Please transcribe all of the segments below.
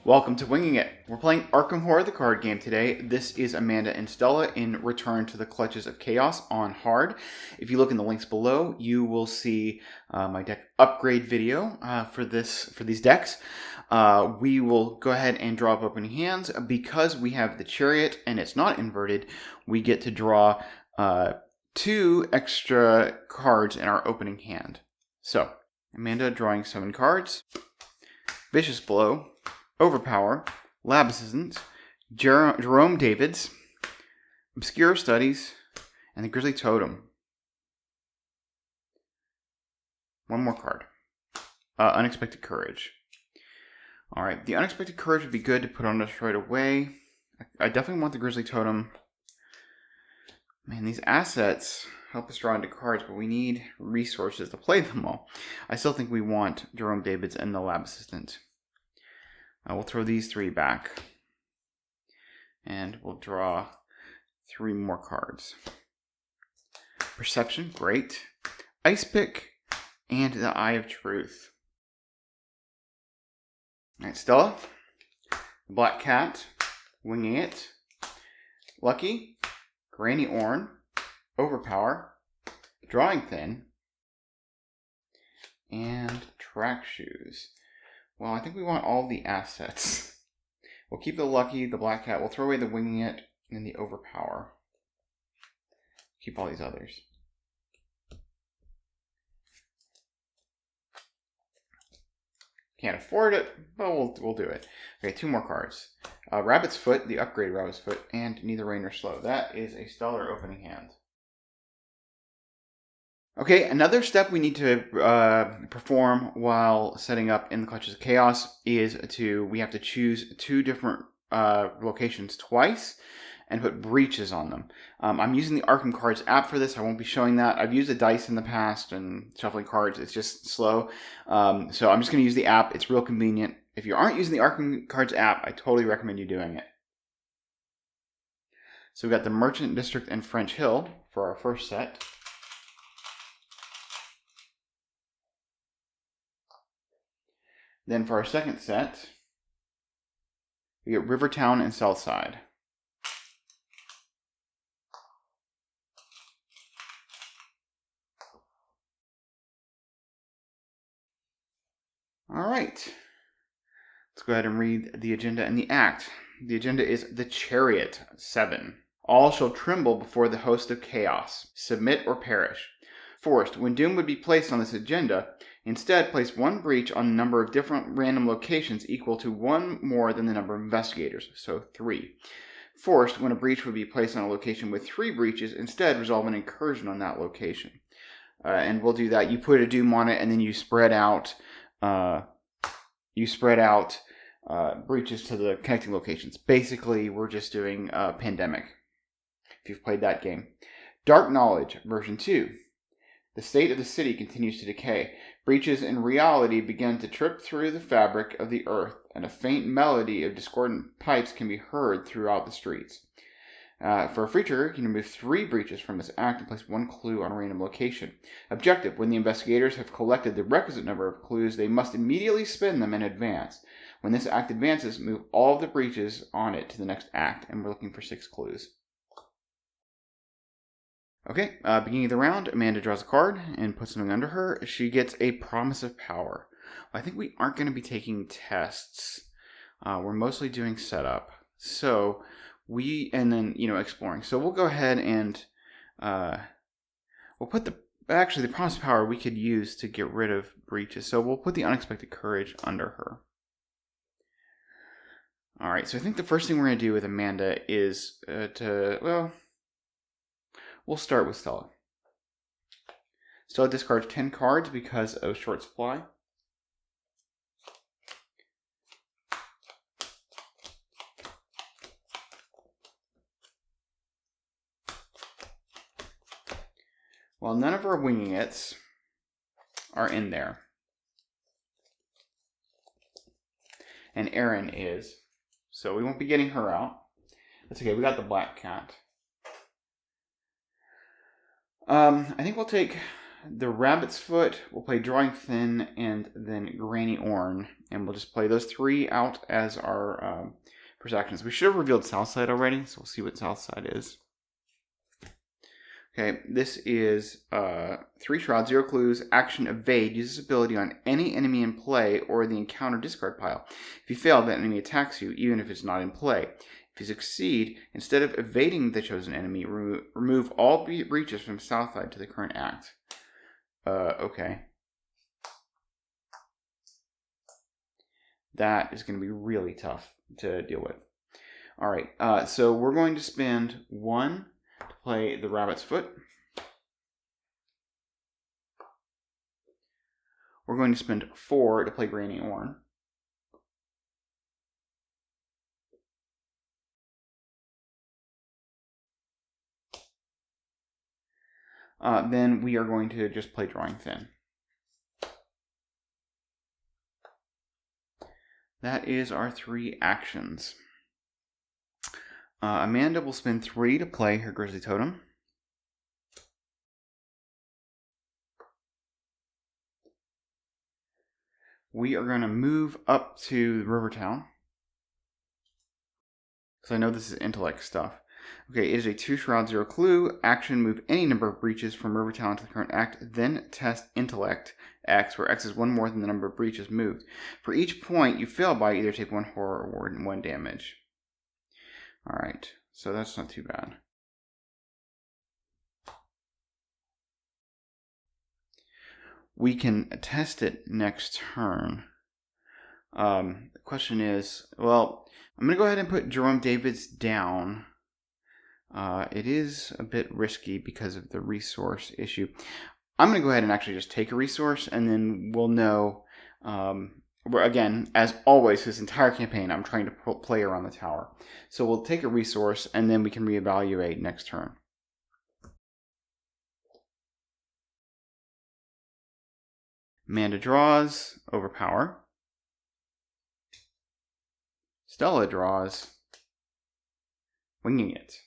Welcome to Winging It. We're playing Arkham Horror, the card game today. This is Amanda and Stella in Return to the Clutches of Chaos on hard. If you look in the links below, you will see my deck upgrade video for these decks. We will go ahead and draw up opening hands. Because we have the Chariot and it's not inverted, we get to draw 2 extra cards in our opening hand. So, Amanda drawing 7 cards. Vicious Blow, Overpower, Lab Assistant, Jerome Davids, Obscure Studies, and the Grizzly Totem. One more card. Unexpected Courage. Alright, the Unexpected Courage would be good to put on us right away. I definitely want the Grizzly Totem. Man, these assets help us draw into cards, but we need resources to play them all. I still think we want Jerome Davids and the Lab Assistant. We'll throw these 3 back. And we'll draw 3 more cards. Perception, great. Ice Pick, and the Eye of Truth. Alright, Stella. Black Cat, Winging It. Lucky, Granny Orn, Overpower, Drawing Thin, and Track Shoes. Well, I think we want all the assets. We'll keep the Lucky, the Black Cat. We'll throw away the Winging It and the Overpower. Keep all these others. Can't afford it, but we'll do it. Okay, 2 more cards. Rabbit's Foot, the upgrade Rabbit's Foot, and Neither Rain Nor Slow. That is a stellar opening hand. Okay, another step we need to perform while setting up in the Clutches of Chaos is we have to choose 2 different locations twice and put breaches on them. I'm using the Arkham Cards app for this. I won't be showing that. I've used a dice in the past and shuffling cards. It's just slow. So I'm just going to use the app. It's real convenient. If you aren't using the Arkham Cards app, I totally recommend you doing it. So we've got the Merchant District and French Hill for our first set. Then for our second set, we get Rivertown and Southside. All right. Let's go ahead and read the agenda and the act. The agenda is the Chariot, 7. All shall tremble before the host of chaos. Submit or perish. Forced, when doom would be placed on this agenda, instead place 1 breach on a number of different random locations equal to 1 more than the number of investigators, so 3. Forced, when a breach would be placed on a location with 3 breaches, instead resolve an incursion on that location. And we'll do that. You put a doom on it, and then you spread out breaches to the connecting locations. Basically, we're just doing Pandmic, if you've played that game. Dark Knowledge, version 2. The state of the city continues to decay. Breaches in reality begin to trip through the fabric of the earth, and a faint melody of discordant pipes can be heard throughout the streets. For a free trigger, you can remove 3 breaches from this act and place 1 clue on a random location. Objective: when the investigators have collected the requisite number of clues, they must immediately spin them in advance. When this act advances, move all of the breaches on it to the next act, and we're looking for 6 clues. Okay, beginning of the round, Amanda draws a card and puts something under her. She gets a Promise of Power. Well, I think we aren't going to be taking tests. We're mostly doing setup. So, and then, exploring. So we'll go ahead and, we'll put the Promise of Power we could use to get rid of breaches. So we'll put the Unexpected Courage under her. Alright, so I think the first thing we're going to do with Amanda is we'll start with Stella. Stella discards 10 cards because of short supply. Well, none of our Winging It's are in there. And Erin is. So we won't be getting her out. That's okay, we got the Black Cat. I think we'll take the Rabbit's Foot, we'll play Drawing Thin, and then Granny Orn. And we'll just play those 3 out as our first actions. We should have revealed Southside already, so we'll see what Southside is. Okay, this is 3 Shrouds, 0 Clues, action Evade. Use this ability on any enemy in play or the encounter discard pile. If you fail, that enemy attacks you, even if it's not in play. If you succeed, instead of evading the chosen enemy, remove all breaches from Southside to the current act. Okay. That is going to be really tough to deal with. Alright, so we're going to spend 1 to play the Rabbit's Foot. We're going to spend 4 to play Granny Orn. Then we are going to just play Drawing Thin. That is our 3 actions. Amanda will spend 3 to play her Grizzly Totem. We are going to move up to Rivertown, because I know this is intellect stuff. Okay, it is a 2 Shroud, 0 Clue. Action, move any number of breaches from Rivertown to the current act. Then test Intellect X, where X is 1 more than the number of breaches moved. For each point you fail by, either take 1 horror ward and 1 damage. Alright, so that's not too bad. We can test it next turn. The question is, well, I'm going to go ahead and put Jerome Davids down. It is a bit risky because of the resource issue. I'm going to go ahead and actually just take a resource, and then we'll know. Again, as always, this entire campaign, I'm trying to play around the tower. So we'll take a resource, and then we can reevaluate next turn. Amanda draws, overpower. Stella draws, winging it.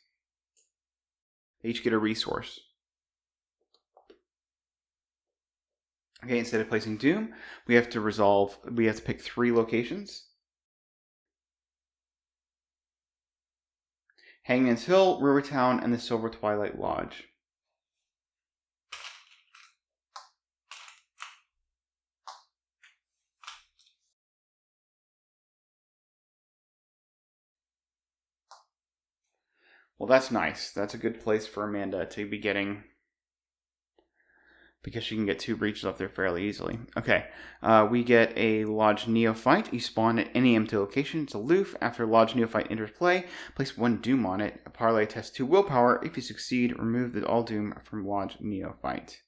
They each get a resource. Okay, instead of placing Doom, we have to pick 3 locations. Hangman's Hill, Rivertown, and the Silver Twilight Lodge. Well, that's nice. That's a good place for Amanda to be getting, because she can get 2 breaches up there fairly easily. Okay, we get a Lodge Neophyte. You spawn at any empty location. It's aloof. After Lodge Neophyte enters play, place 1 Doom on it. A parlay tests 2 willpower. If you succeed, remove all Doom from Lodge Neophyte.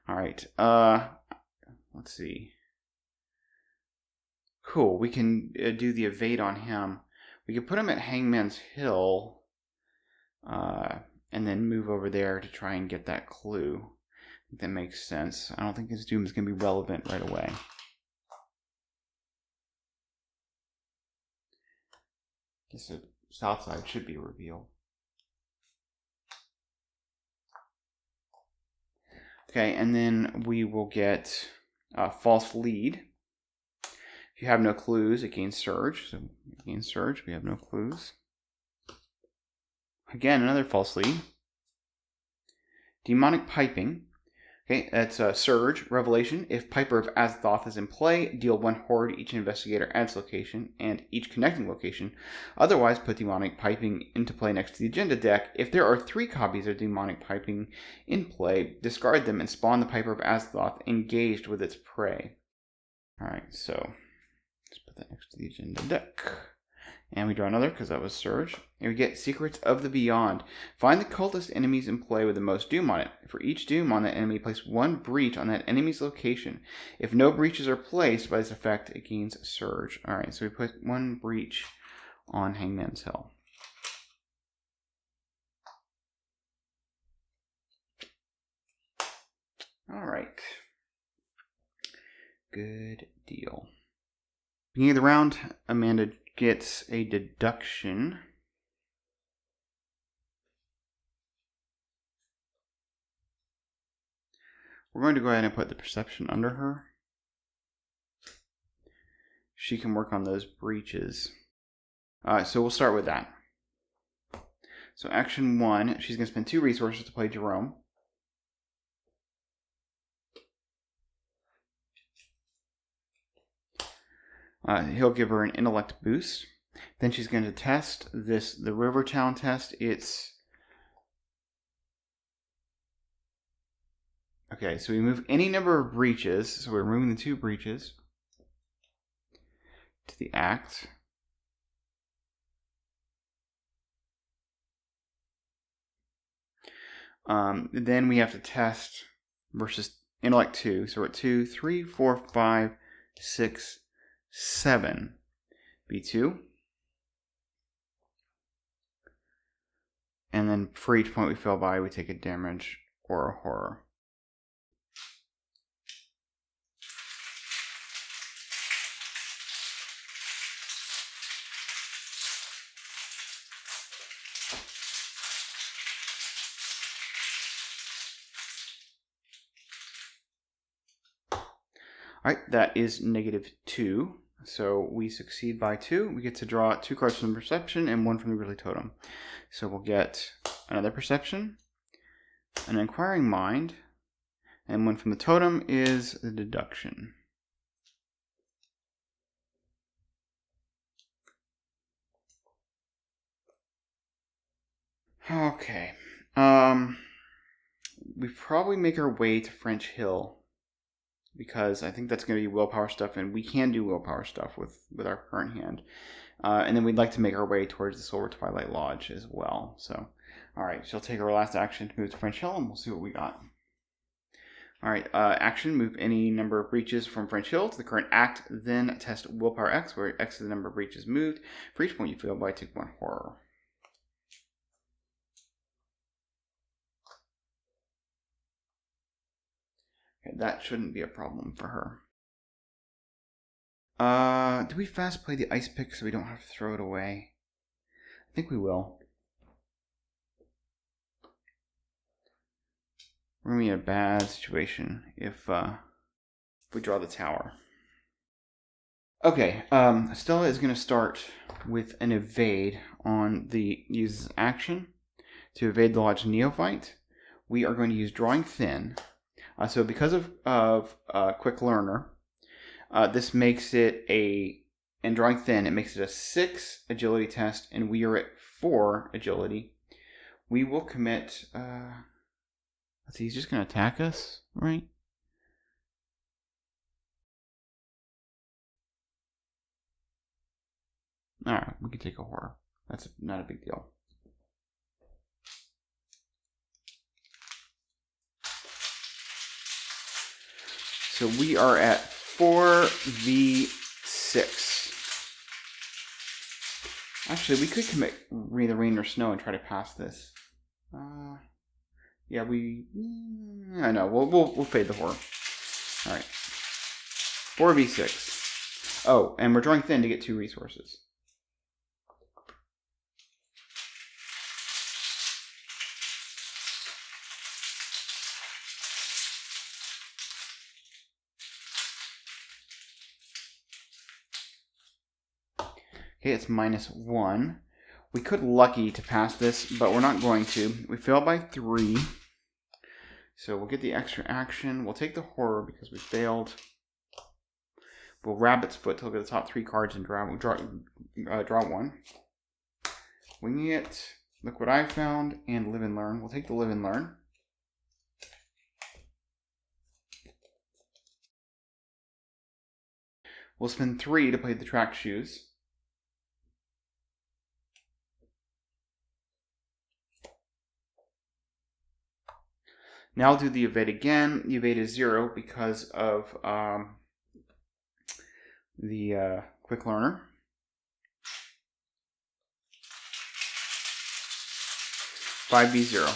Alright, let's see. Cool, we can do the evade on him. We can put him at Hangman's Hill. And then move over there to try and get that clue. I think that makes sense. I don't think his Doom is going to be relevant right away. I guess the south side should be revealed. Okay, and then we will get False Lead. If you have no clues, it gains Surge. So it gains Surge, we have no clues. Again, another False Lead. Demonic Piping. Okay, that's Surge, Revelation. If Piper of Azathoth is in play, deal 1 horror to each investigator at its location and each connecting location. Otherwise, put Demonic Piping into play next to the agenda deck. If there are 3 copies of Demonic Piping in play, discard them and spawn the Piper of Azathoth engaged with its prey. Alright, so let's put that next to the agenda deck. And we draw another, because that was Surge. And we get Secrets of the Beyond. Find the cultist enemies in play with the most Doom on it. For each Doom on that enemy, place 1 breach on that enemy's location. If no breaches are placed by this effect, it gains Surge. Alright, so we put 1 breach on Hangman's Hill. Alright. Good deal. Beginning of the round, Amanda gets a deduction. We're going to go ahead and put the perception under her. She can work on those breaches. So we'll start with that. So action 1, she's going to spend 2 resources to play Jerome. He'll give her an intellect boost. Then she's going to test the River Town test. Okay, so we move any number of breaches. So we're removing the 2 breaches to the act. Then we have to test versus intellect 2. So we're at 2, 3, 4, 5, 6, 7. B2. And then for each point we fail by, we take a damage or a horror. All right, that is -2. So we succeed by 2. We get to draw 2 cards from the perception and 1 from the Grizzly Totem. So we'll get another perception, an inquiring mind, and 1 from the totem is the deduction. Okay. We probably make our way to French Hill, because I think that's going to be willpower stuff, and we can do willpower stuff with our current hand. And then we'd like to make our way towards the Silver Twilight Lodge as well. So, all right, she'll take her last action to move to French Hill, and we'll see what we got. All right, action, move any number of breaches from French Hill to the current act, then test willpower X, where X is the number of breaches moved. For each point you fail by, take 1 horror. Okay, that shouldn't be a problem for her. Do we fast play the ice pick so we don't have to throw it away? I think we will. We're going to be in a bad situation if we draw the tower. Okay, Stella is going to start with an evade on the uses action to evade the Lodge Neophyte. We are going to use Drawing Thin. So because of Quick Learner, this makes it and Drawing Thin, it makes it a 6 agility test, and we are at 4 agility. We will commit, let's see, he's just going to attack us, right? Alright, we can take a horror. That's not a big deal. So we are at 4v6. Actually, we could commit the rain or snow and try to pass this. Yeah, I know. We'll fade the horror. All right. 4v6. Oh, and we're drawing thin to get 2 resources. Okay, it's -1. We could lucky to pass this, but we're not going to. We fail by 3. So we'll get the extra action. We'll take the horror because we failed. We'll Rabbit's Foot to look at the top 3 cards and draw 1. Wing it. Look what I found. And Live and Learn. We'll take the Live and Learn. We'll spend 3 to play the Track Shoes. Now I'll do the evade again. The evade is 0 because of the Quick Learner. Five B 0.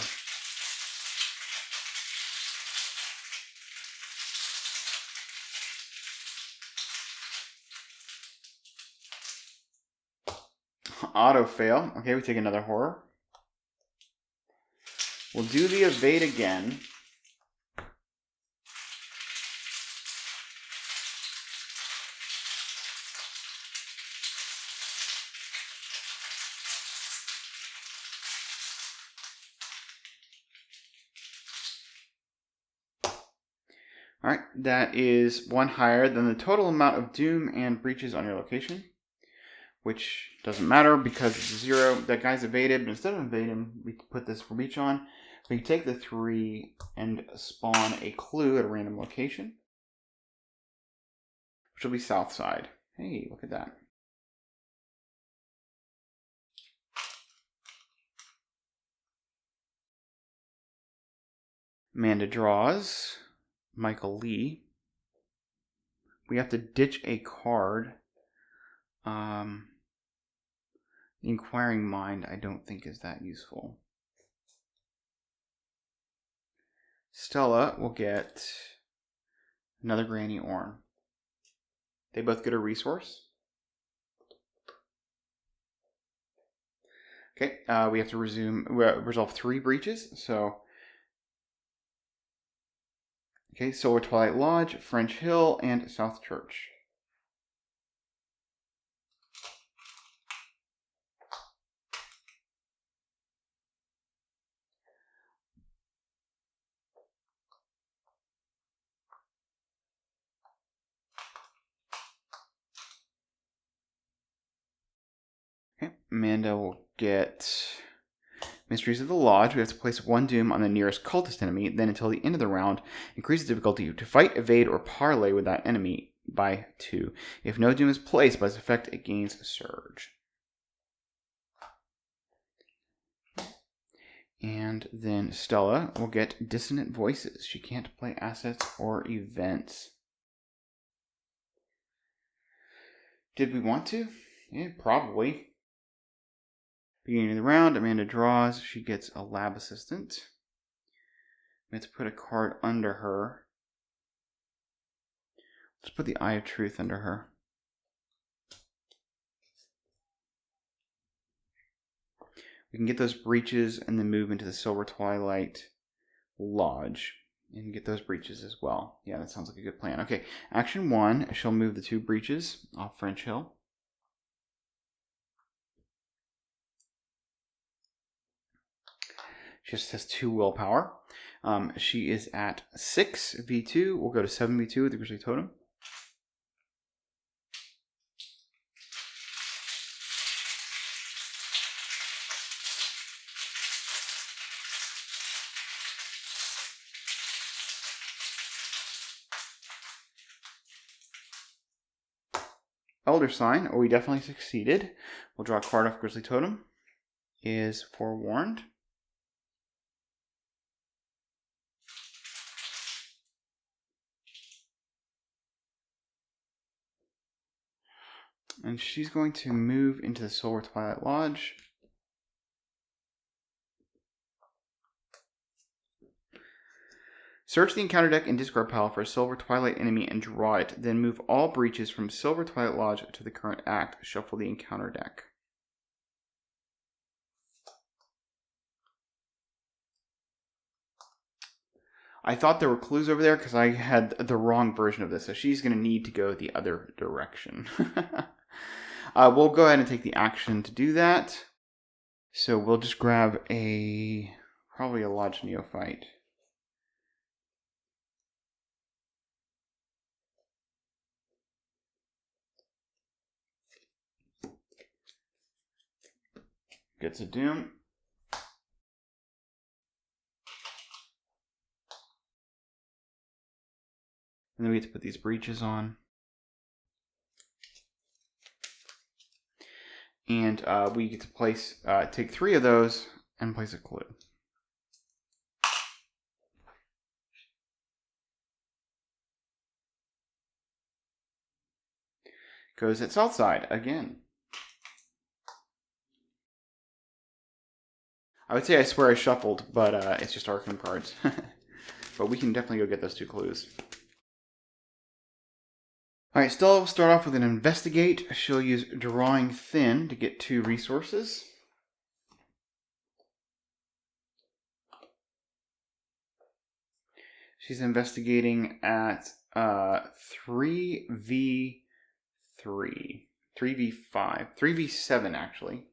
Auto fail. Okay, we take another horror. We'll do the evade again. All right, that is one higher than the total amount of doom and breaches on your location, which doesn't matter because it's 0. That guy's evaded, but instead of evading him, we can put this breach on. We take the 3 and spawn a clue at a random location, which will be south side. Hey, look at that. Amanda draws. Michael Lee. We have to ditch a card. The Inquiring Mind I don't think is that useful. Stella will get another Granny Orn. They both get a resource. Okay, we have to resolve 3 breaches. So, okay, Silver Twilight Lodge, French Hill, and South Church. Okay, Amanda will get Mysteries of the Lodge. We have to place 1 doom on the nearest cultist enemy. Then until the end of the round, increase the difficulty to fight, evade, or parlay with that enemy by 2. If no doom is placed by its effect, it gains Surge. And then Stella will get Dissonant Voices. She can't play assets or events. Did we want to? Yeah, probably. Beginning of the round, Amanda draws. She gets a lab assistant. We have to put a card under her. Let's put the Eye of Truth under her. We can get those breaches and then move into the Silver Twilight Lodge and get those breaches as well. Yeah, that sounds like a good plan. Okay, action 1, she'll move the 2 breaches off French Hill. She just has 2 willpower. She is at 6 V2. We'll go to 7 V2 with the Grizzly Totem. Elder Sign, we definitely succeeded. We'll draw a card off Grizzly Totem. Is Forewarned. And she's going to move into the Silver Twilight Lodge. Search the encounter deck and discard pile for a Silver Twilight enemy and draw it. Then move all breaches from Silver Twilight Lodge to the current act. Shuffle the encounter deck. I thought there were clues over there because I had the wrong version of this. So she's going to need to go the other direction. We'll go ahead and take the action to do that. So we'll just grab probably a Lodge Neophyte. Gets a Doom. And then we get to put these breaches on. And we get to take 3 of those and place a clue. Goes at south side again. I would say I swear I shuffled, but it's just Arkham cards. But we can definitely go get those 2 clues. Alright, Stella will start off with an Investigate. She'll use Drawing Thin to get 2 resources. She's investigating at 3v3. 3v5. 3v7, actually.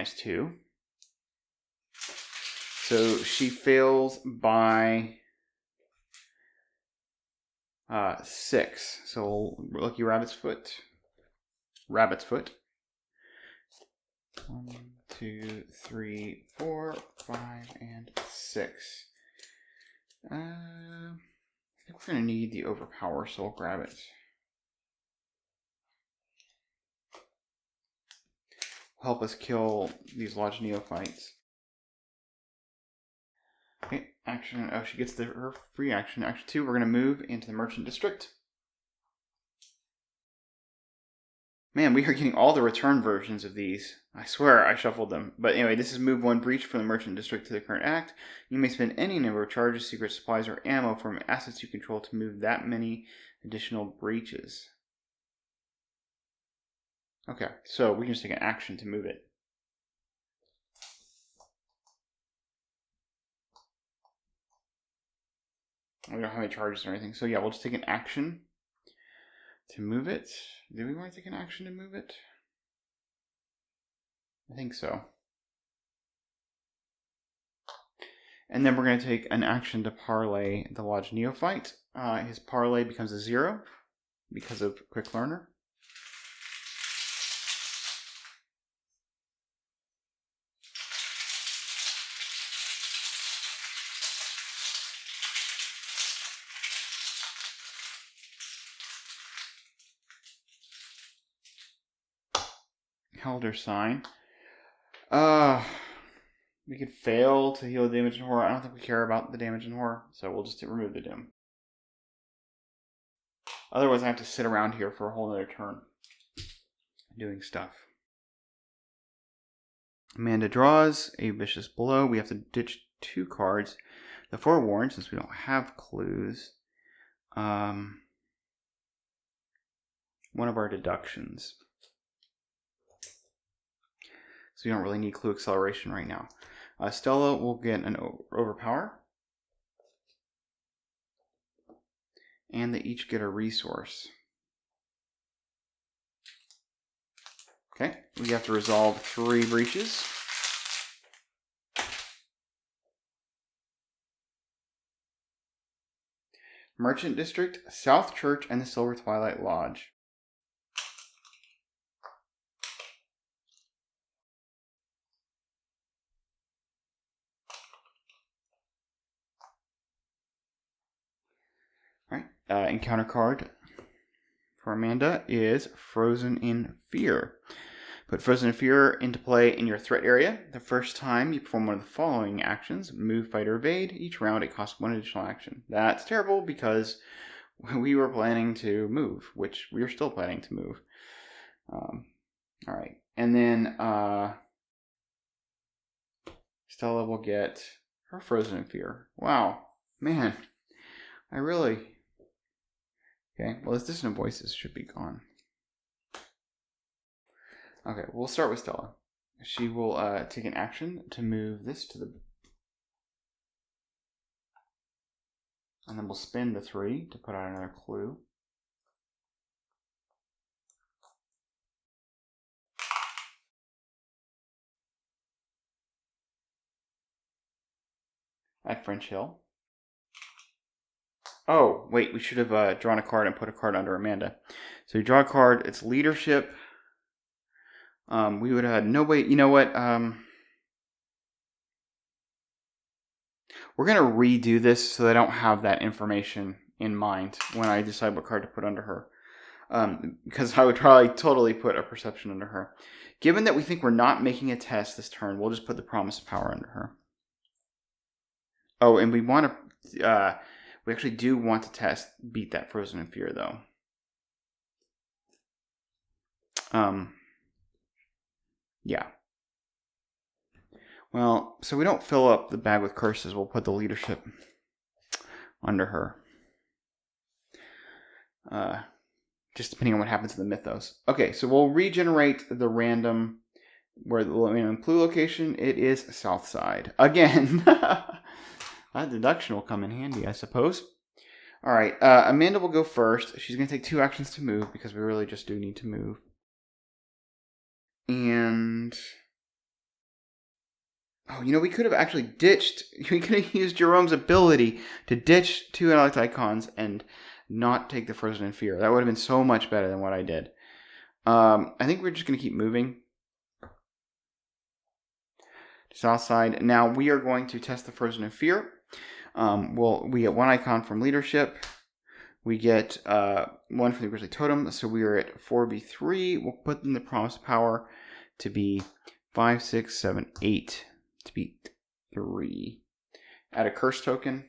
-2. So she fails by 6. So lucky rabbit's foot. 1, 2, 3, 4, 5, and 6. I think we're gonna need the overpower, so we'll grab it. Help us kill these Lodge Neophytes. Okay, action. Oh, she gets her free action. Action 2, we're going to move into the Merchant District. Man, we are getting all the return versions of these. I swear I shuffled them. But anyway, this is move 1 breach from the Merchant District to the current act. You may spend any number of charges, secret supplies, or ammo from assets you control to move that many additional breaches. Okay, so we can just take an action to move it. We don't have any charges or anything. So yeah, we'll just take an action to move it. Do we want to take an action to move it? I think so. And then we're going to take an action to parlay the Lodge Neophyte. His parlay becomes a 0 because of Quick Learner. Elder Sign. We could fail to heal the damage and horror. I don't think we care about the damage and horror, so we'll just remove the doom. Otherwise, I have to sit around here for a whole other turn doing stuff. Amanda draws a Vicious Blow. We have to ditch 2 cards. The Forewarned, since we don't have clues. One of our deductions. So you don't really need clue acceleration right now. Stella will get an overpower. And they each get a resource. Okay, we have to resolve 3 breaches. Merchant District, South Church, and the Silver Twilight Lodge. Encounter card for Amanda is Frozen in Fear. Put Frozen in Fear into play in your threat area. The first time you perform one of the following actions: move, fight, or evade. Each round it costs 1 additional action. That's terrible because we were planning to move, which we are still planning to move. Alright, and then Stella will get her Frozen in Fear. Wow, man, I really... Okay, well, this Dissonant Voices should be gone. Okay, we'll start with Stella. She will take an action to move this to the... And then we'll spin the 3 to put out another clue. At French Hill. Oh, wait, we should have drawn a card and put a card under Amanda. So you draw a card, it's leadership. We would have had no way, you know what? We're going to redo this so that I don't have that information in mind when I decide what card to put under her. Because I would probably totally put a perception under her. Given that we think we're not making a test this turn, we'll just put the Promise of Power under her. Oh, and we want to... we actually do want to beat that Frozen in Fear, though. Yeah. Well, so we don't fill up the bag with curses, we'll put the leadership under her. Just depending on what happens to the Mythos. Okay, so we'll regenerate the random, where the random clue location, it is South Side. Again! That deduction will come in handy, I suppose. Alright, Amanda will go first. She's going to take 2 actions to move, because we really just do need to move. And Oh, you know, we could have actually ditched. We could have used Jerome's ability to ditch 2 intellect icons and not take the Frozen in Fear. That would have been so much better than what I did. I think we're just going to keep moving. South side. Now we are going to test the Frozen in Fear. We get 1 icon from leadership. We get 1 from the Grizzly Totem. So we are at 4v3. We'll put in the Promised Power to be 5, 6, 7, 8. To be 3. Add a curse token.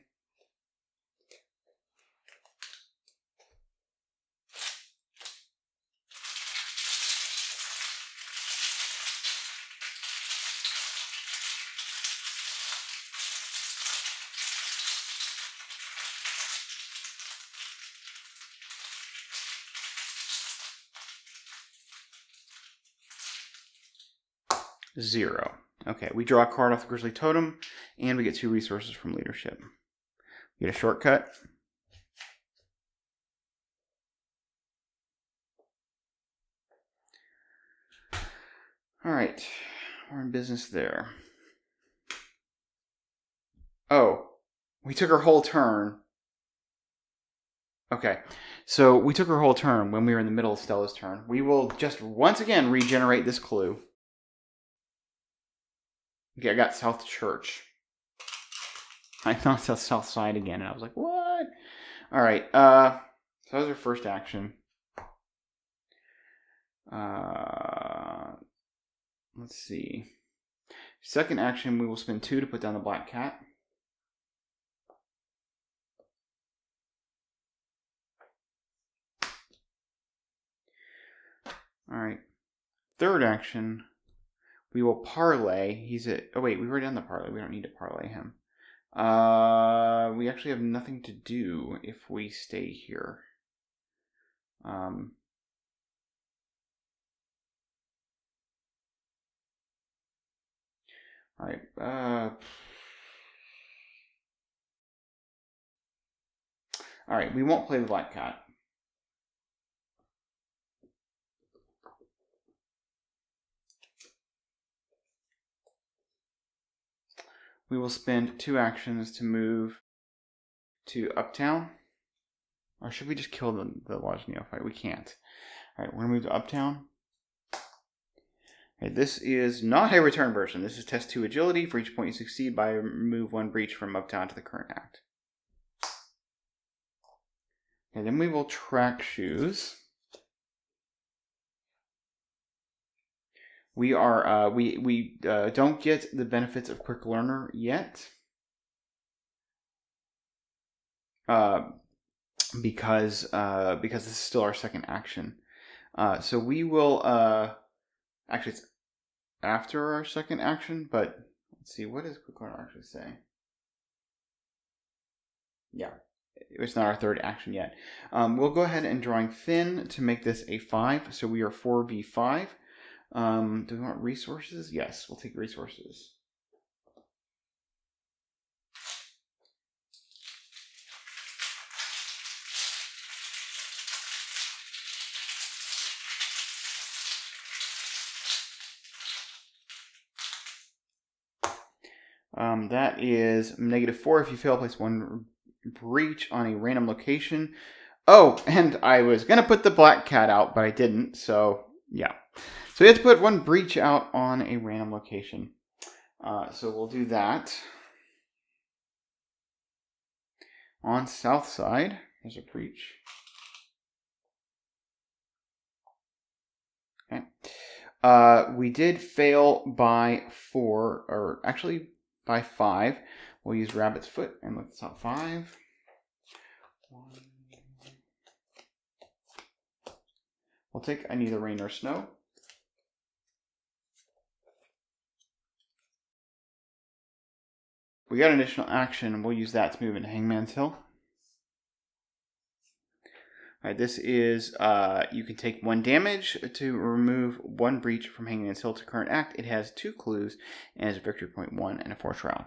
Zero. Okay, we draw a card off the Grizzly Totem, and we get 2 resources from leadership. We get a shortcut. All right, we're in business there. Oh, we took our whole turn. Okay, so we took our whole turn when we were in the middle of Stella's turn. We will just once again regenerate this clue. Okay, I got South Church. I thought it was South Side again, and I was like, what? All right, so that was our first action. Let's see. Second action, we will spend 2 to put down the Black Cat. All right. Third action, we will parlay. He's at. Oh wait, we were done the parlay. We don't need to parlay him. We actually have nothing to do if we stay here. All right. All right. We won't play the Black Cat. We will spend 2 actions to move to Uptown. Or should we just kill the Lodge Neophyte? We can't. All right, we're going to move to Uptown. Okay, this is not a return version. This is test 2 agility. For each point you succeed by remove 1 breach from Uptown to the current act. Okay, then we will track shoes. We are we don't get the benefits of Quick Learner yet. Because this is still our second action. So we will actually it's after our second action, but let's see, what does Quick Learner actually say? Yeah, it's not our third action yet. We'll go ahead and drawing thin to make this a 5. So we are 4v5. Do we want resources? Yes, we'll take resources. That is -4 if you fail to place 1 breach on a random location. Oh, and I was going to put the Black Cat out, but I didn't, so yeah. So we have to put 1 breach out on a random location. So we'll do that. On South Side, there's a breach. Okay. We did fail by 4, or actually by 5. We'll use Rabbit's Foot and look at the top 5. 1. We'll take I Neither Rain Nor Snow. We got an additional action, and we'll use that to move into Hangman's Hill. All right, this is, you can take 1 damage to remove 1 breach from Hangman's Hill to current act. It has 2 clues, and is a victory point 1 and a 4th round.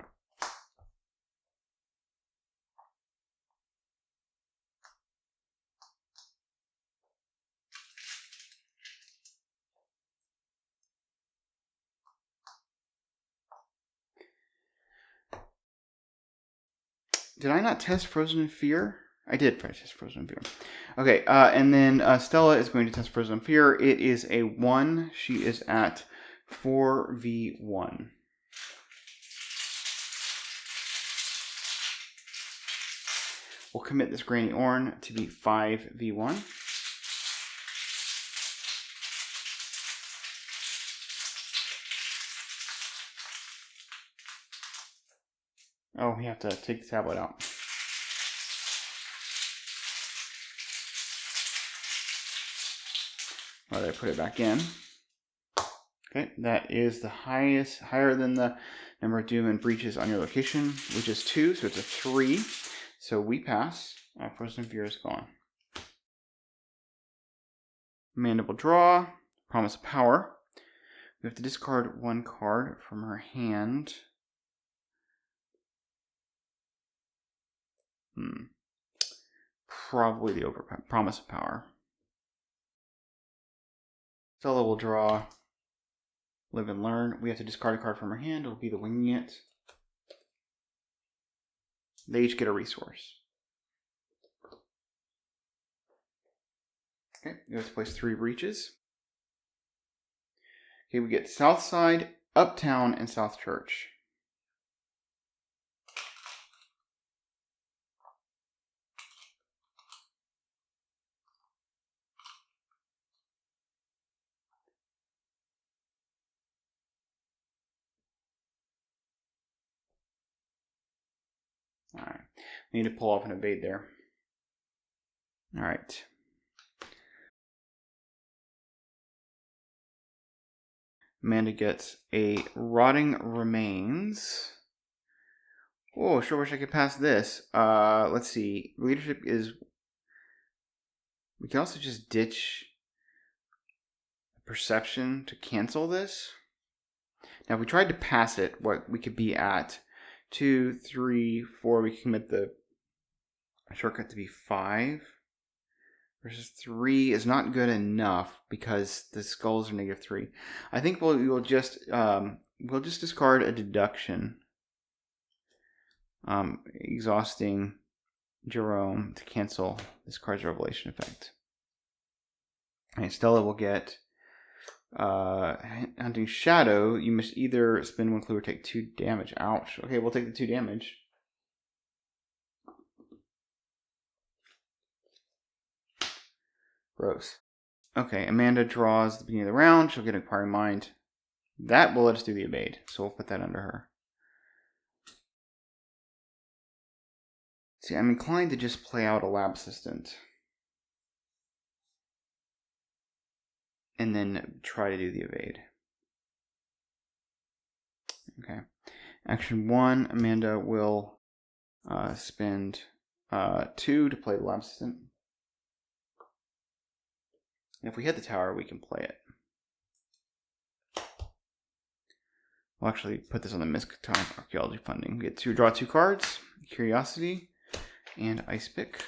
Did I not test Frozen in Fear? I did test Frozen in Fear. Okay, and then Stella is going to test Frozen in Fear. It is a 1. She is at 4v1. We'll commit this Granny Orn to be 5v1. Oh, we have to take the tablet out. Rather, put it back in. Okay, that is the highest, higher than the number of doom and breaches on your location, which is 2, so it's a 3. So we pass. Frozen Fear is gone. Mandible Draw, Promise of Power. We have to discard 1 card from her hand. Probably the Promise of Power. Stella will draw Live and Learn. We have to discard a card from her hand. It'll be the Winging It. They each get a resource. Okay, we have to place 3 breaches. Okay, we get South Side, Uptown, and South Church. All right, we need to pull off an evade there. All right. Amanda gets a Rotting Remains. Oh, sure wish I could pass this. Let's see. Leadership is... We can also just ditch Perception to cancel this. Now, if we tried to pass it, what we could be at 2, 3, 4. We can commit the shortcut to be 5. Versus 3 is not good enough because the skulls are -3. I think we'll just discard a deduction, exhausting Jerome to cancel this card's revelation effect. Okay, Stella will get Hunting Shadow. You must either spend 1 clue or take 2 damage. Ouch. Okay, we'll take the 2 damage. Gross. Okay, Amanda draws the beginning of the round. She'll get Inquiring Mind. That will let us do the evade, so we'll put that under her. See, I'm inclined to just play out a lab assistant. And then try to do the evade. Okay. Action 1, Amanda will spend 2 to play the lab assistant. And if we hit the tower, we can play it. We'll actually put this on the Miskatonic Archaeology funding. We get to draw 2 cards, Curiosity and Ice Pick.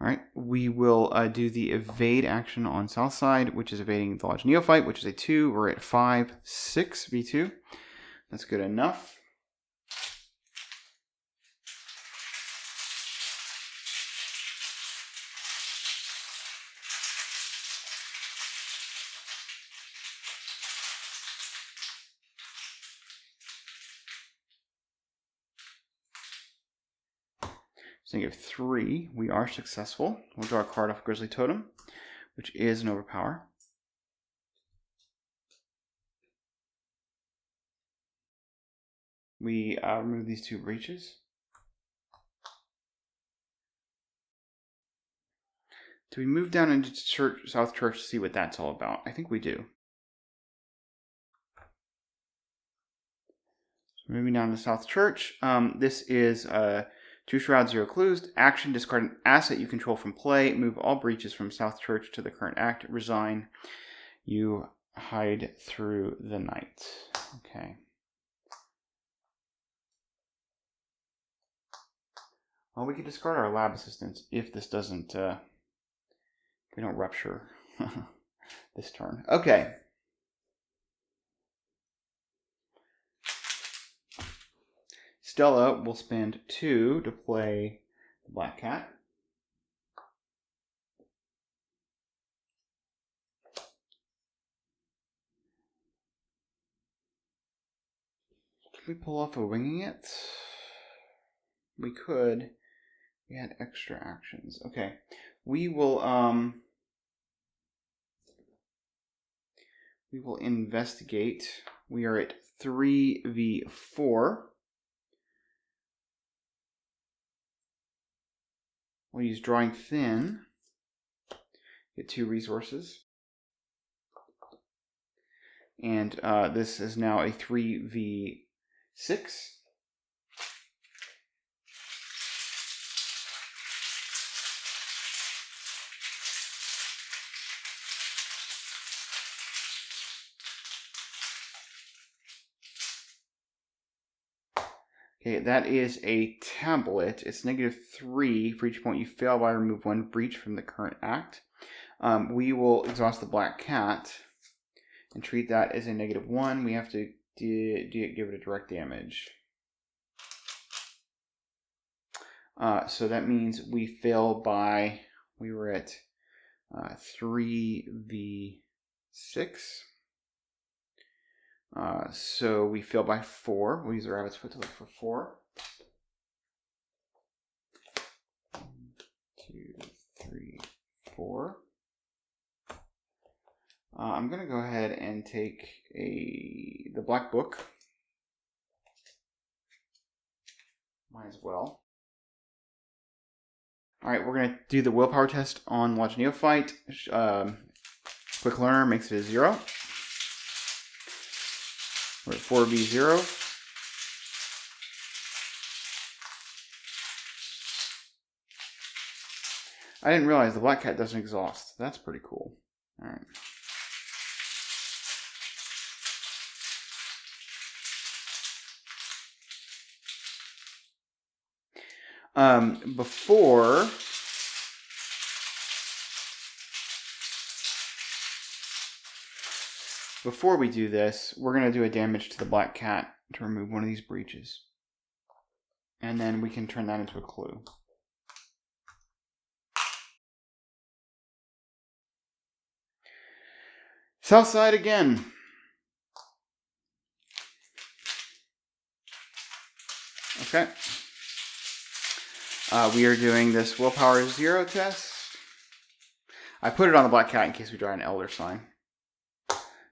All right, we will do the evade action on South Side, which is evading the Lodge Neophyte, which is a 2. We're at 5, 6 v2. That's good enough. So -3, we are successful. We'll draw a card off Grizzly Totem, which is an Overpower. We remove these 2 breaches. Do we move down into South Church to see what that's all about? I think we do. So moving down to South Church. This is 2 Shrouds, 0 Clues. Action, discard an asset you control from play. Move all breaches from South Church to the current act. Resign. You hide through the night. Okay. Well, we can discard our lab assistants if this doesn't, we don't rupture this turn. Okay. Stella will spend 2 to play the black cat. Can we pull off a winging it? We could. We had extra actions. Okay. We will investigate. We are at 3v4. We'll use Drawing Thin. Get 2 resources. And this is now a 3v6. Okay, that is a tablet. It's -3 for each point you fail by. Remove 1 breach from the current act. We will exhaust the black cat and treat that as a -1. We have to give it a direct damage. So that means we fail by, we were at 3v6. So we fail by 4. We'll use the rabbit's foot to look for 4. 1, 2, 3, 4. I'm going to go ahead and take the black book. Might as well. Alright, we're going to do the willpower test on Launch Neophyte. Quick Learner makes it a 0. We're at 4v0. I didn't realize the black cat doesn't exhaust. That's pretty cool. Alright. Before we do this, we're going to do a damage to the black cat to remove 1 of these breaches. And then we can turn that into a clue. South side again. Okay. We are doing this willpower 0 test. I put it on the black cat in case we draw an elder sign.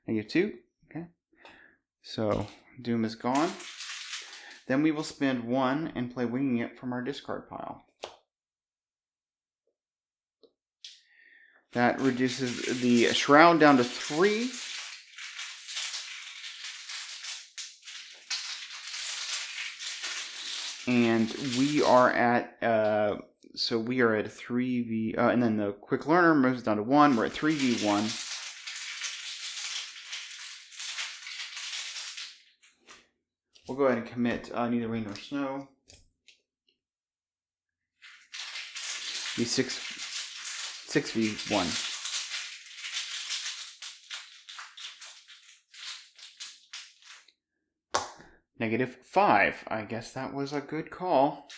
-2. Okay. So Doom is gone. Then we will spend 1 and play Winging It from our discard pile. That reduces the Shroud down to 3. And we are at so we are at 3v and then the Quick Learner moves down to 1. We're at 3v1. We'll go ahead and commit Neither Rain Nor Snow. Be 6v1. -5. I guess that was a good call.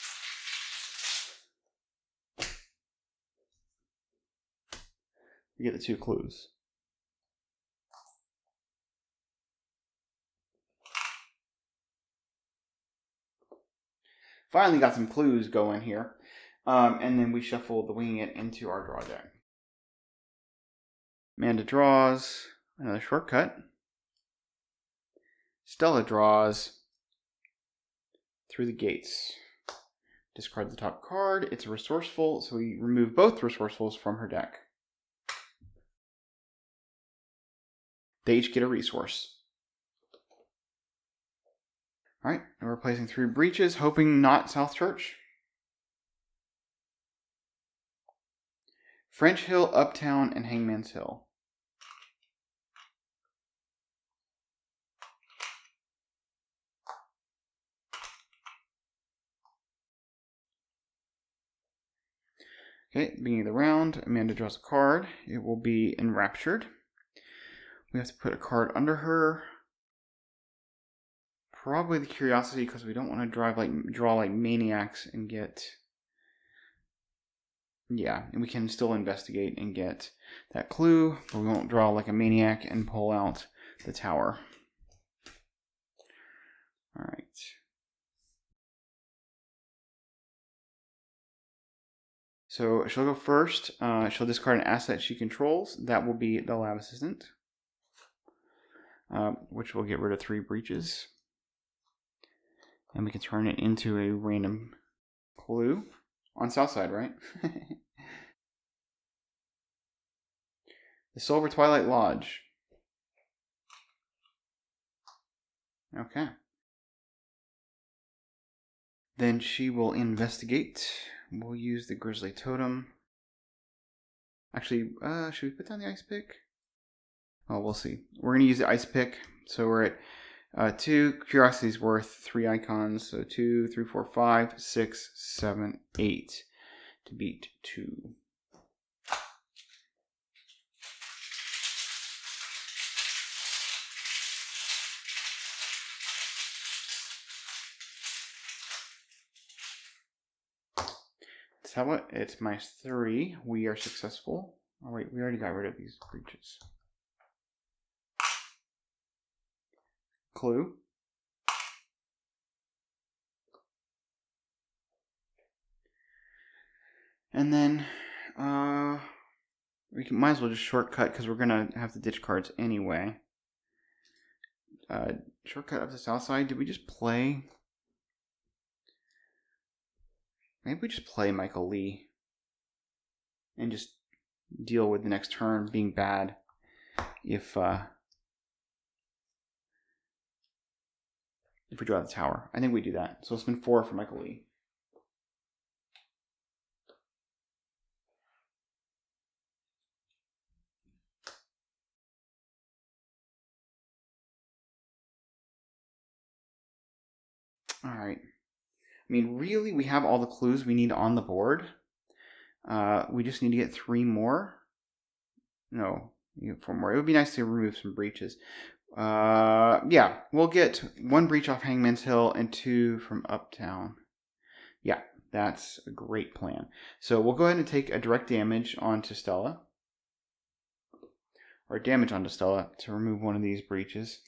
We get the 2 clues. Finally got some clues going here. And then we shuffle the Winging It into our draw deck. Amanda draws another shortcut. Stella draws Through the Gates. Discard the top card. It's a resourceful, so we remove both resourcefuls from her deck. They each get a resource. Alright, and we're placing 3 breaches, hoping not South Church. French Hill, Uptown, and Hangman's Hill. Okay, beginning of the round, Amanda draws a card. It will be Enraptured. We have to put a card under her. probably the curiosity because we don't want to draw like maniacs and get. Yeah, and we can still investigate and get that clue, but we won't draw like a maniac and pull out the tower. All right. So she'll go first. She'll discard an asset she controls. That will be the lab assistant, which will get rid of 3 breaches. And we can turn it into a random clue on south side, right? The Silver Twilight Lodge. Okay. Then she will investigate. We'll use the Grizzly Totem. Actually, should we put down the Ice Pick? Oh, we'll see. We're going to use the Ice Pick. So we're at 2 Curiosity's worth, 3 icons. So 2, 3, 4, 5, 6, 7, 8 to beat 2. Tell it, it's -3. We are successful. Oh wait, we already got rid of these breaches. Clue. And then might as well just shortcut because we're gonna have to ditch cards anyway. Shortcut up the south side. Did we just play? Maybe we just play Michael Lee and just deal with the next turn being bad if we draw the tower. I think we do that. So it's been 4 for Michael Lee. All right. I mean, really, we have all the clues we need on the board. We just need to get 3 more. No, 4 more. It would be nice to remove some breaches. Yeah, we'll get 1 breach off Hangman's Hill and 2 from Uptown. Yeah, that's a great plan. So we'll go ahead and take a direct damage onto Stella. Or damage onto Stella to remove 1 of these breaches.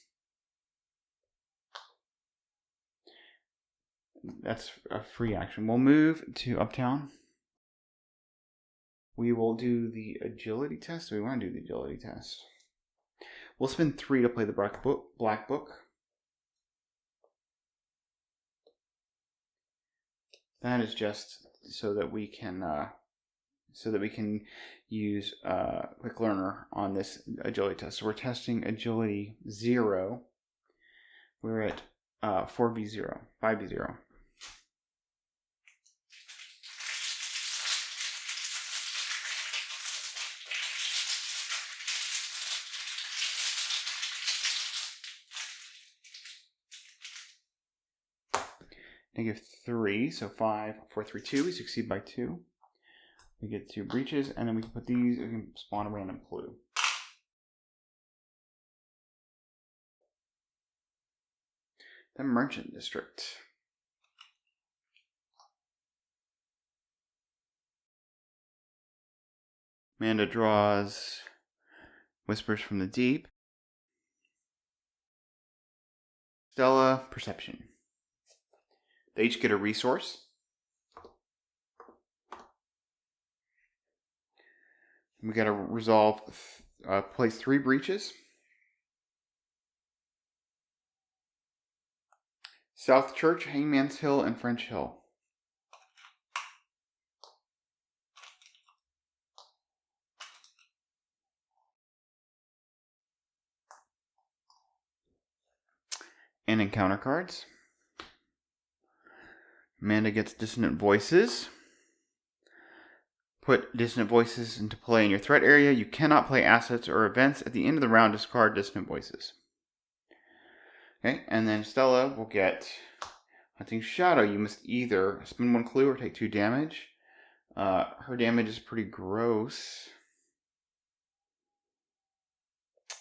That's a free action. We'll move to Uptown. We will do the agility test. We want to do the agility test. We'll spend 3 to play the Black Book. That is just so that we can use Quick Learner on this agility test. So we're testing agility 0. We're at 4v0, 5v0. -3, so 5, 4, 3, 2. We succeed by 2. We get 2 breaches, and then we can put these, we can spawn a random clue. The Merchant District. Amanda draws Whispers from the Deep. Stella, Perception. They each get a resource. We got to resolve, place 3 breaches. South Church, Hangman's Hill, and French Hill. And encounter cards. Amanda gets Dissonant Voices. Put Dissonant Voices into play in your threat area. You cannot play assets or events. At the end of the round, discard Dissonant Voices. Okay, and then Stella will get Hunting Shadow. You must either spend 1 clue or take 2 damage. Her damage is pretty gross.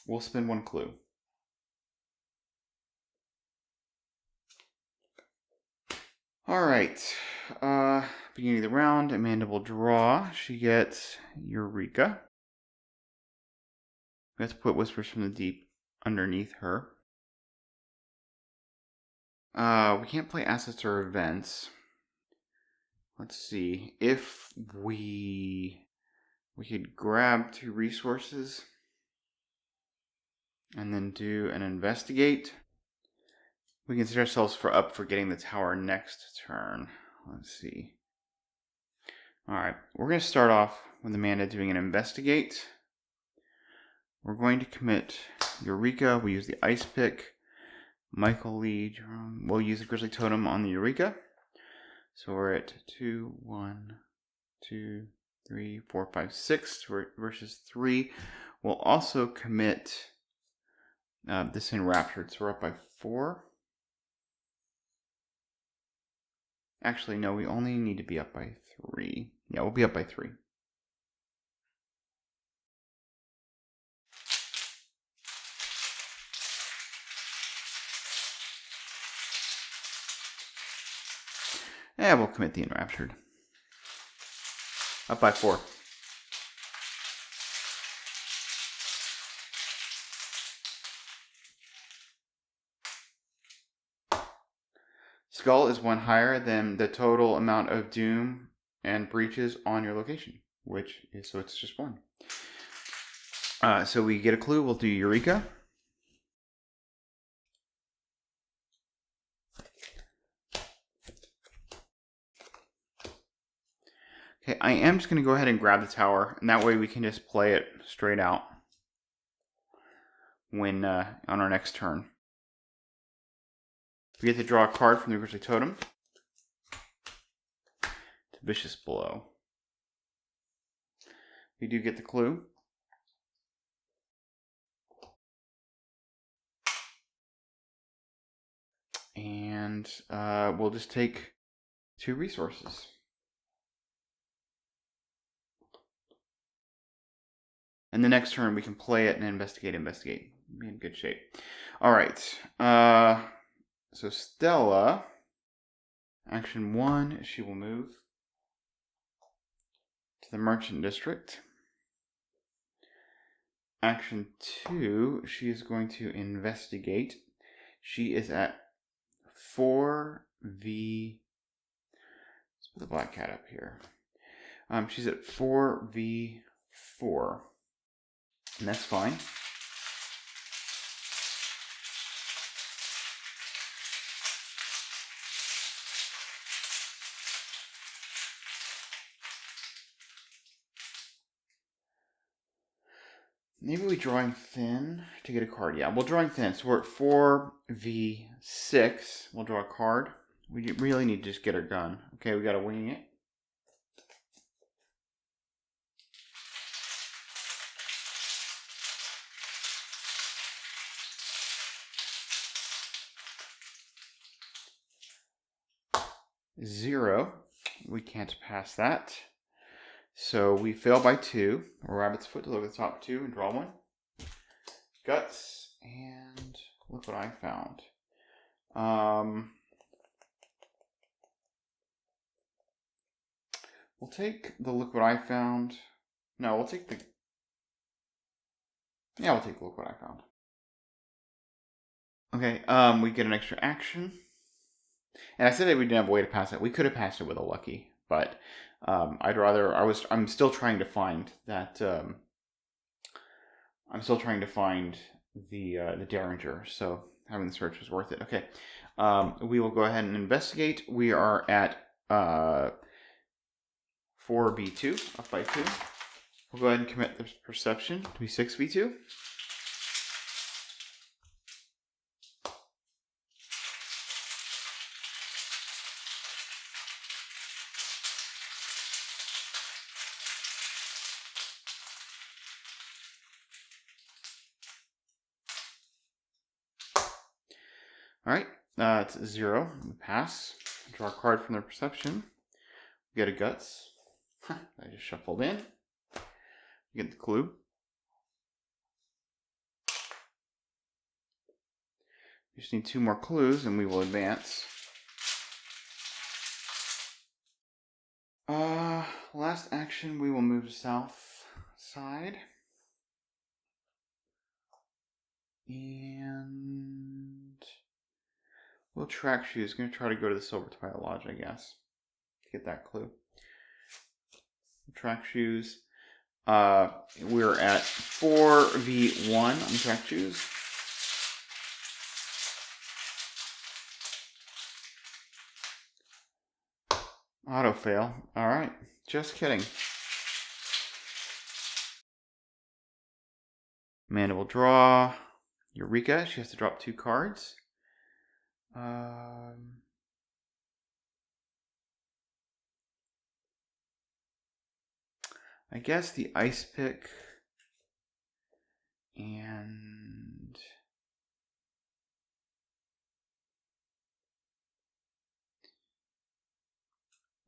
We'll spend 1 clue. All right. Beginning of the round, Amanda will draw. She gets Eureka. We have to put Whispers from the Deep underneath her. We can't play assets or events. Let's see. If we could grab 2 resources and then do an investigate. We consider ourselves up for getting the tower next turn. Let's see. All right, we're going to start off with Amanda doing an investigate. We're going to commit Eureka. We use the ice pick. Michael Lee, we'll use the Grizzly Totem on the Eureka. So we're at 2, 1, 2, 3, 4, 5, 6 versus 3. We'll also commit this Enraptured. So we're up by 4. Actually, no, we only need to be up by 3. Yeah, we'll be up by 3. And we'll commit the Enraptured. Up by 4. Skull is 1 higher than the total amount of doom and breaches on your location, which is, so it's just 1. So we get a clue. We'll do Eureka. Okay, I am just going to go ahead and grab the tower, and that way we can just play it straight out when on our next turn. We get to draw a card from the Grizzly Totem. It's Vicious Blow. We do get the clue. And we'll just take 2 resources. And the next turn we can play it and investigate. Be in good shape. All right. So Stella, action 1, she will move to the Merchant District. Action 2, she is going to investigate. She is at 4v. Let's put the black cat up here. She's at 4v4, and that's fine. Maybe we drawing thin to get a card. Yeah, we'll drawing thin. So we're at 4v6. We'll draw a card. We really need to just get our gun. Okay, we got to wing it. Zero. We can't pass that. So we fail by 2. Rabbit's Foot to look at the top 2 and draw 1. Guts, and look what I found. We'll take the look what I found. No, we'll take the. Yeah, we'll take the look what I found. Okay, we get an extra action. And I said that we didn't have a way to pass it. We could have passed it with a lucky, but I'm still trying to find that. I'm still trying to find the Derringer, so having the search was worth it. Okay, we will go ahead and investigate. We are at 4v2, up by 2. We'll go ahead and commit the Perception to be 6v2. All right, it's 0. We pass. Draw a card from their Perception. We get a Guts. I just shuffled in. We get the clue. We just need 2 more clues and we will advance. Last action, we will move to south side. And we'll track shoes. Gonna try to go to the Silver Twilight Lodge, I guess. Get that clue. Track shoes. We're at 4v1 on track shoes. Auto fail. Alright. Just kidding. Amanda will draw Eureka. She has to drop 2 cards. I guess the ice pick and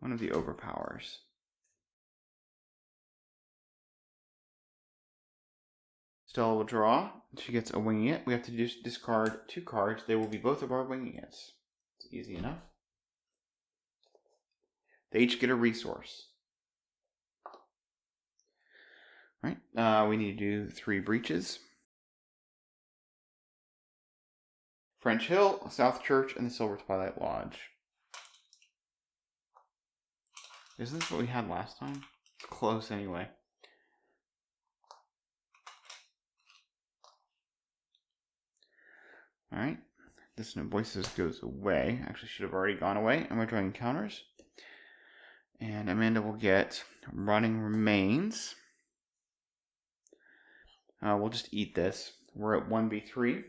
one of the overpowers. Stella will draw. She gets a winging it. We have to discard 2 cards. They will be both of our winging its. It's easy enough. They each get a resource. Right. We need to do 3 breaches. French Hill, South Church, and the Silver Twilight Lodge. Isn't this what we had last time? It's close anyway. Alright. Dissonant Voices goes away. Actually, should have already gone away. And we're drawing encounters. And Amanda will get Rotting Remains. We'll just eat this. We're at 1v3.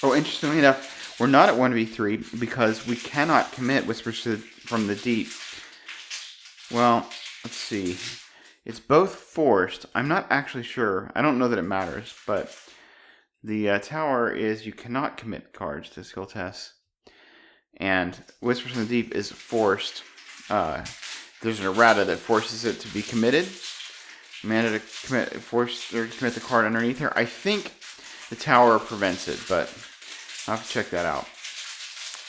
Oh, interestingly enough, we're not at 1v3 because we cannot commit Whispers from the Deep. Well, let's see. It's both forced. I'm not actually sure. I don't know that it matters, but the tower is you cannot commit cards to skill tests. And Whispers from the Deep is forced. There's an errata that forces it to be committed. Amanda to force her to commit the card underneath her. I think the tower prevents it, but I'll have to check that out.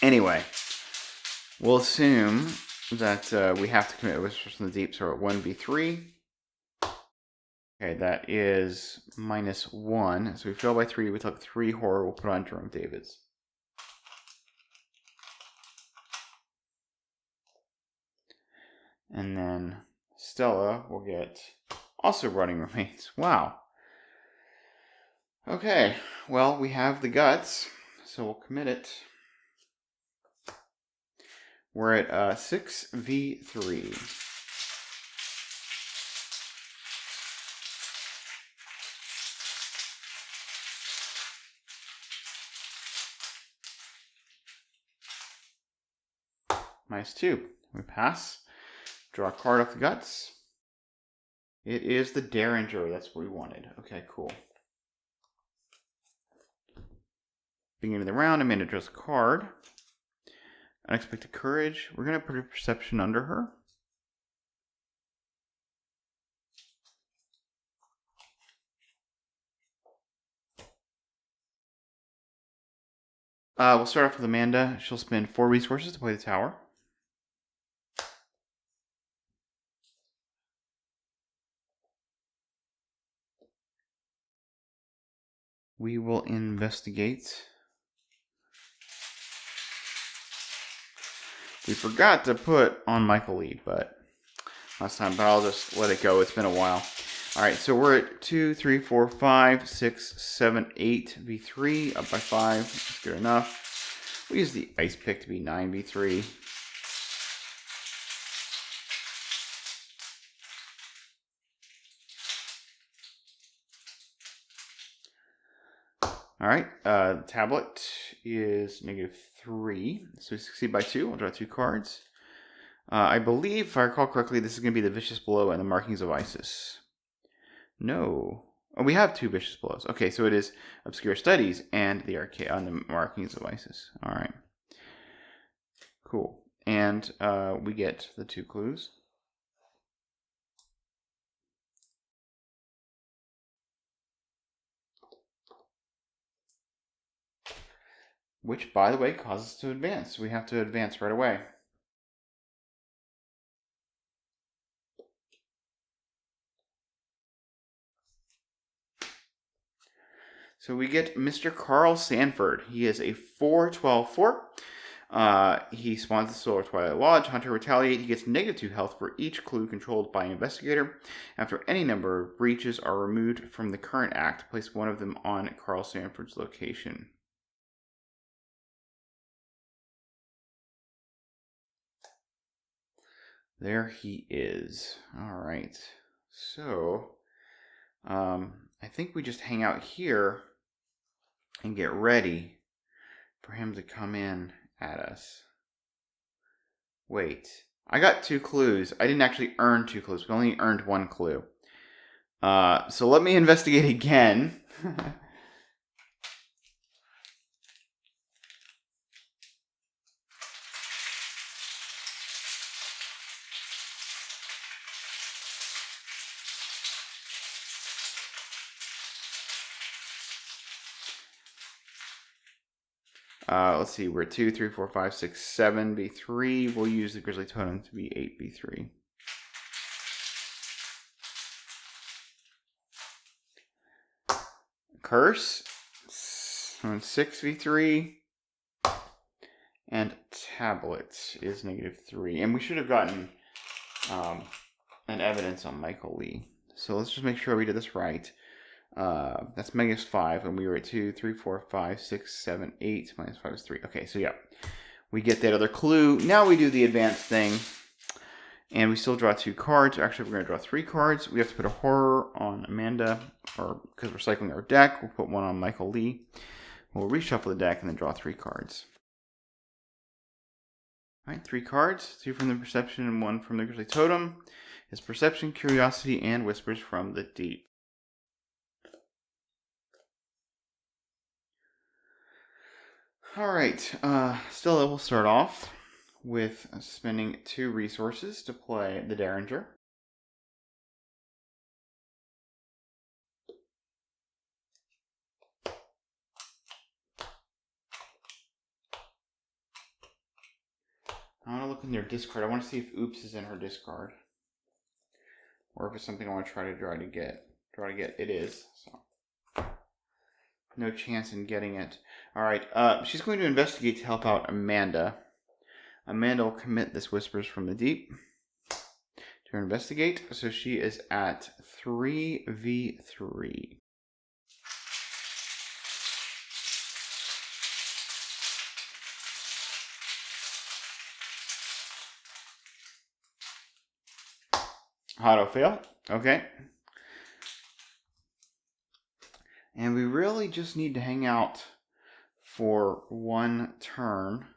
Anyway, we'll assume that we have to commit Whispers from the Deep, so we're at 1v3. Okay, that is -1. So we fail by 3. We took 3 horror. We'll put on Jerome David's. And then Stella will get also Rotting Remains. Wow. Okay, well, we have the guts, so we'll commit it. We're at 6v3. -2. We pass. Draw a card off the guts. It is the Derringer. That's what we wanted. Okay, cool. Beginning of the round, Amanda draws a card. Unexpected Courage. We're going to put a Perception under her. We'll start off with Amanda. She'll spend 4 resources to play the tower. We will investigate. We forgot to put on Michael Lee, but last time, but I'll just let it go. It's been a while. All right, so we're at 2, 3, 4, 5, 6, 7, 8 v3, up by 5. That's good enough. We use the ice pick to be 9 v3. All right, the tablet is -3, so we succeed by 2. We'll draw 2 cards. I believe, if I recall correctly, this is going to be the Vicious Blow and the Markings of Isis. No. Oh, we have 2 Vicious Blows. Okay, so it is Obscure Studies and the on the Markings of Isis. All right. Cool. And we get the 2 clues. which, by the way, causes us to advance. We have to advance right away. So we get Mr. Carl Sanford. He is a 4/12/4. He spawns the Solar Twilight Lodge. Hunter Retaliate. He gets -2 health for each clue controlled by an investigator. After any number of breaches are removed from the current act, place one of them on Carl Sanford's location. There he is. All right. So, I think we just hang out here and get ready for him to come in at us. Wait, I got 2 clues. I didn't actually earn 2 clues. We only earned 1 clue. So let me investigate again. Let's see, we're 2, 3, 4, 5, 6, 7 B3. We'll use the Grizzly Totem to be 8 B3. Curse, 6 V3. And Tablet is -3. And we should have gotten an evidence on Michael Lee. So let's just make sure we did this right. That's -5, and we were at 2, 3, 4, 5, 6, 7, 8. -5 is 3. Okay, so yeah. We get that other clue. Now we do the advanced thing. And we still draw 2 cards. Actually, we're going to draw 3 cards. We have to put a horror on Amanda, or because we're cycling our deck, we'll put one on Michael Lee. We'll reshuffle the deck and then draw 3 cards. All right, 3 cards. 2 from the Perception and 1 from the Grizzly Totem. It's Perception, Curiosity, and Whispers from the Deep. All right, Stella will start off with spending 2 resources to play the Derringer. I want to look in their discard. I want to see if Oops is in her discard, or if it's something I want to try to get. It is. So no chance in getting it. All right. She's going to investigate to help out Amanda. Amanda will commit this Whispers from the Deep to investigate. So she is at 3v3. Auto fail. Okay. And we really just need to hang out for 1 turn.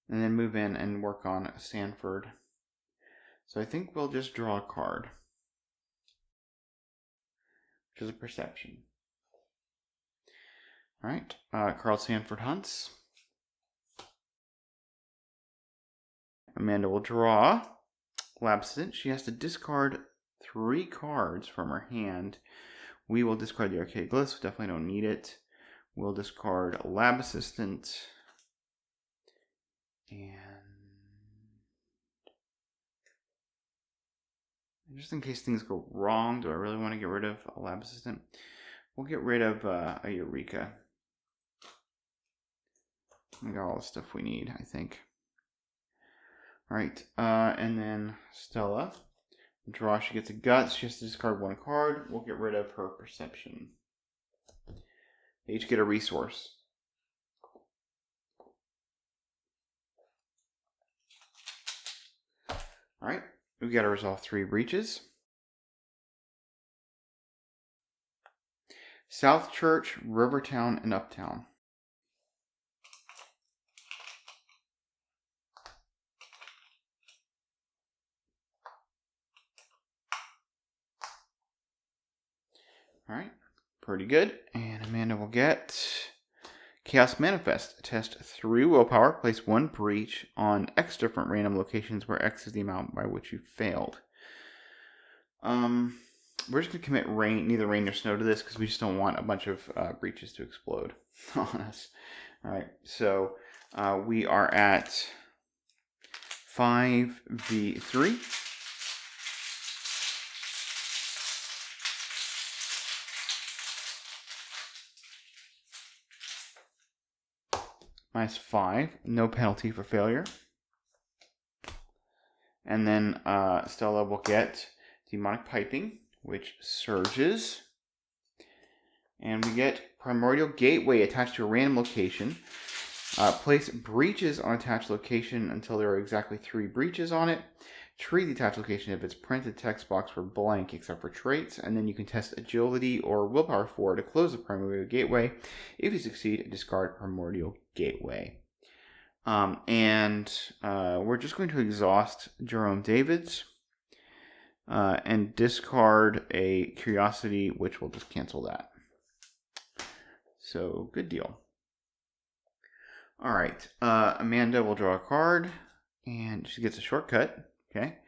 And then move in and work on Sanford. So I think we'll just draw a card, which is a Perception. All right. Carl Sanford hunts. Amanda will draw Labsent. She has to discard 3 cards from her hand. We will discard the Arcade Glyphs. We definitely don't need it. We'll discard Lab Assistant. And just in case things go wrong, do I really want to get rid of a Lab Assistant? We'll get rid of a Eureka. We got all the stuff we need, I think. All right, and then Stella. Draw, she gets a Guts. She has to discard 1 card. We'll get rid of her Perception. They each get a resource. All right, we got to resolve 3 breaches. South Church, Rivertown, and Uptown. All right, pretty good. And Amanda will get Chaos Manifest. Test 3 willpower. Place 1 breach on X different random locations where X is the amount by which you failed. we're just going to commit neither rain nor snow to this because we just don't want a bunch of breaches to explode on us. All right, so we are at 5v3. -5, no penalty for failure. And then Stella will get Demonic Piping, which surges. And we get Primordial Gateway attached to a random location. Place breaches on attached location until there are exactly 3 breaches on it. Treat the attached location if its printed text box were blank except for traits, and then you can test Agility or Willpower 4 to close the Primordial Gateway. If you succeed, discard Primordial Gateway. We're just going to exhaust Jerome David's and discard a Curiosity, which will just cancel that. So, good deal. All right, Amanda will draw a card, and she gets a shortcut. Okay,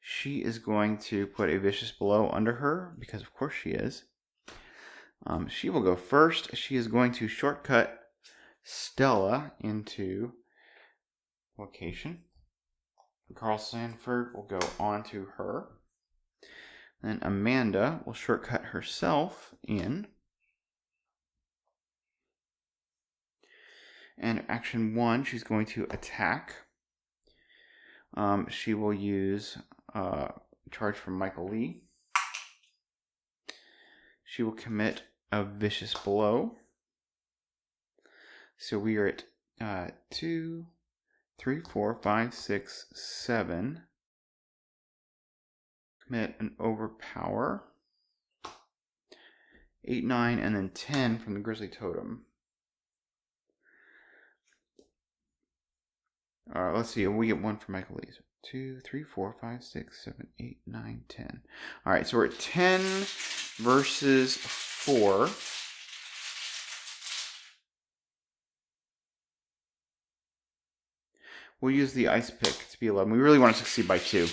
she is going to put a Vicious Blow under her, because of course she is. She will go first. She is going to shortcut Stella into location. Carl Sanford will go on to her. Then Amanda will shortcut herself in. And action 1, she's going to attack. She will use charge from Michael Lee. She will commit a Vicious Blow. So we are at 2, 3, 4, 5, 6, 7. Commit an Overpower. 8, 9, and then 10 from the Grizzly Totem. Let's see. We get 1 for Michael Lee. 2, 3, 4, 5, 6, 7, 8, 9, 10. All right, so we're at 10 versus 4. We'll use the Ice Pick to be 11. We really want to succeed by 2.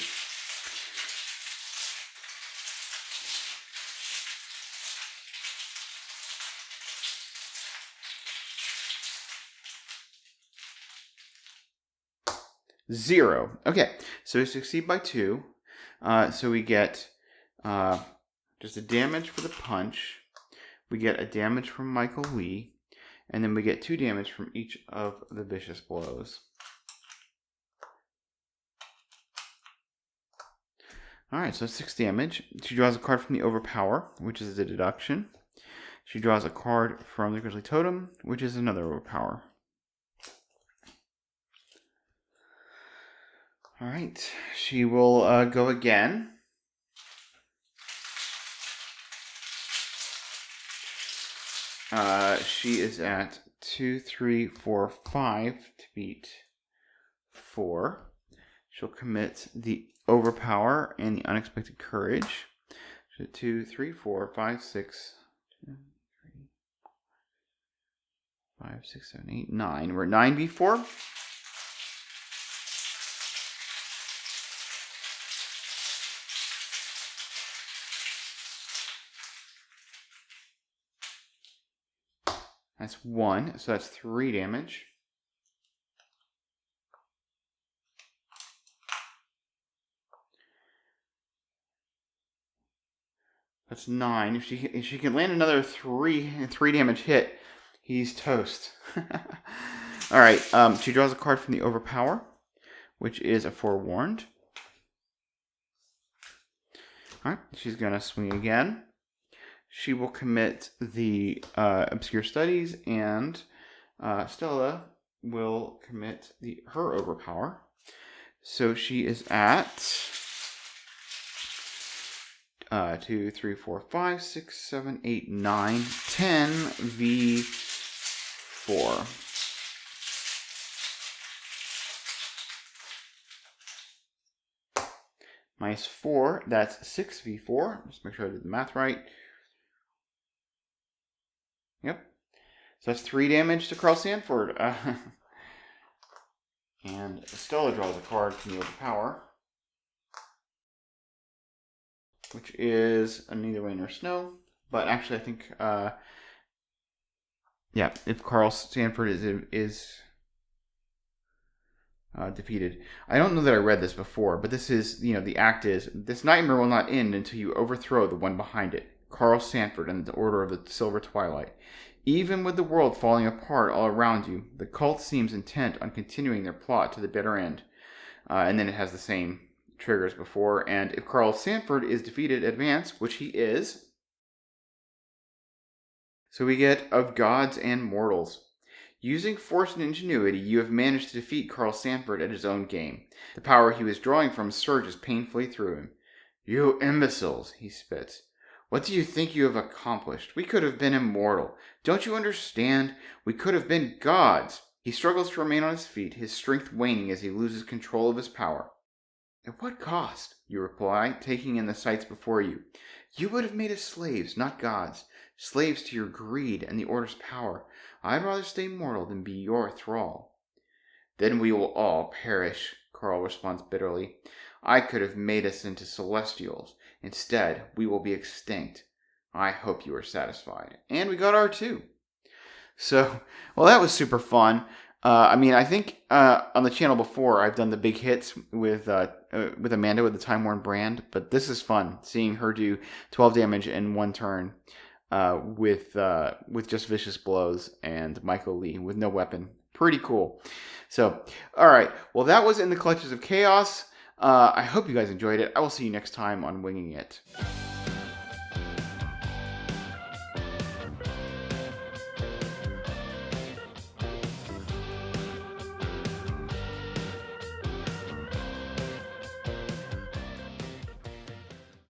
Zero. Okay, so we succeed by 2. So we get just a damage for the punch. We get a damage from Michael Lee. And then we get 2 damage from each of the Vicious Blows. Alright, so 6 damage. She draws a card from the Overpower, which is a deduction. She draws a card from the Grizzly Totem, which is another Overpower. Alright, she will go again. She is at 2, 3, 4, 5 to beat 4. She'll commit the Overpower and the Unexpected Courage. So 2, 3, 4, 5, 6, 2, 3, 5, 6, 7, 8, 9. We're 9v4. That's 1, so that's 3 damage. That's 9. If she can land another 3 damage hit, he's toast. All right. She draws a card from the Overpower, which is a Forewarned. All right. She's gonna swing again. She will commit the Obscure Studies, and Stella will commit her Overpower. So she is at 2, 3, 4, 5, 6, 7, 8, 9, 10 v4. -4, that's 6 v4. Just make sure I did the math right. Yep. So that's 3 damage to Carl Sanford. And Stella draws a card from the Overpower. which is a neither rain nor snow. But actually, I think, yeah, if Carl Sanford is defeated. I don't know that I read this before, but this is, the act is, this nightmare will not end until you overthrow the one behind it, Carl Sanford and the Order of the Silver Twilight. Even with the world falling apart all around you, the cult seems intent on continuing their plot to the bitter end. And then it has the same triggers before. And if Carl Sanford is defeated, advance, which he is. So we get of gods and mortals. Using force and ingenuity, you have managed to defeat Carl Sanford at his own game. The power he was drawing from surges painfully through him. You imbeciles, he spits. What do you think you have accomplished? We could have been immortal. Don't you understand? We could have been gods. He struggles to remain on his feet, his strength waning as he loses control of his power. At what cost? You reply, taking in the sights before you. You would have made us slaves, not gods. Slaves to your greed and the Order's power. I'd rather stay mortal than be your thrall. Then we will all perish, Carl responds bitterly. I could have made us into celestials. Instead, we will be extinct. I hope you are satisfied. And we got R2. So, well, that was super fun. I think on the channel before I've done the big hits with Amanda with the Time Worn brand, but this is fun seeing her do 12 damage in one turn with just vicious blows and Michael Lee with no weapon. Pretty cool. So, all right. Well, that was In the Clutches of Chaos. I hope you guys enjoyed it. I will see you next time on Winging It.